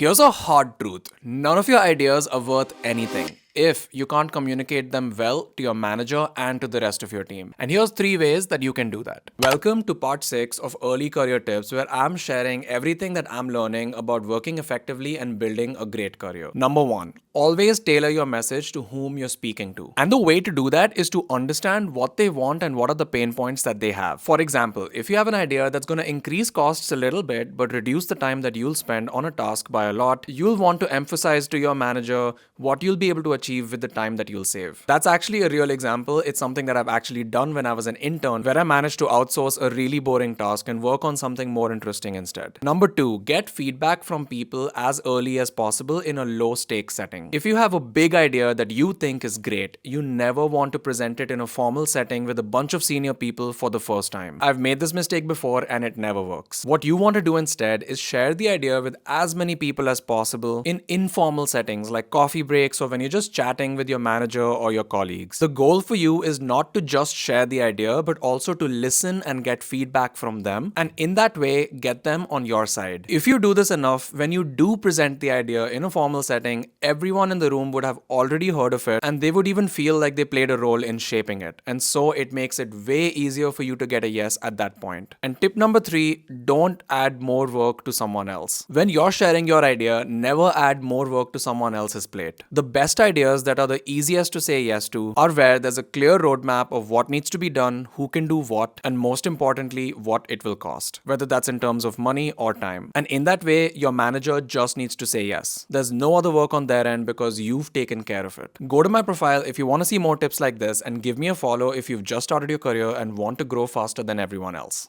Here's a hard truth. None of your ideas are worth anything if you can't communicate them well to your manager and to the rest of your team. And here's 3 ways that you can do that. Welcome to part 6 of Early Career Tips, where I'm sharing everything that I'm learning about working effectively and building a great career. Number 1, always tailor your message to whom you're speaking to. And the way to do that is to understand what they want and what are the pain points that they have. For example, if you have an idea that's going to increase costs a little bit but reduce the time that you'll spend on a task by a lot, you'll want to emphasize to your manager what you'll be able to achieve with the time that you'll save. That's actually a real example. It's something that I've actually done when I was an intern, where I managed to outsource a really boring task and work on something more interesting instead. Number 2, get feedback from people as early as possible in a low stakes setting. If you have a big idea that you think is great, you never want to present it in a formal setting with a bunch of senior people for the first time. I've made this mistake before and it never works. What you want to do instead is share the idea with as many people as possible in informal settings like coffee breaks or when you're just chatting with your manager or your colleagues. The goal for you is not to just share the idea, but also to listen and get feedback from them, and in that way get them on your side. If you do this enough, when you do present the idea in a formal setting, everyone in the room would have already heard of it and they would even feel like they played a role in shaping it. And so it makes it way easier for you to get a yes at that point. And tip number 3, don't add more work to someone else. When you're sharing your idea, never add more work to someone else's plate. The best ideas that are the easiest to say yes to are where there's a clear roadmap of what needs to be done, who can do what, and most importantly, what it will cost, whether that's in terms of money or time. And in that way, your manager just needs to say yes. There's no other work on their end because you've taken care of it. Go to my profile if you want to see more tips like this, and give me a follow if you've just started your career and want to grow faster than everyone else.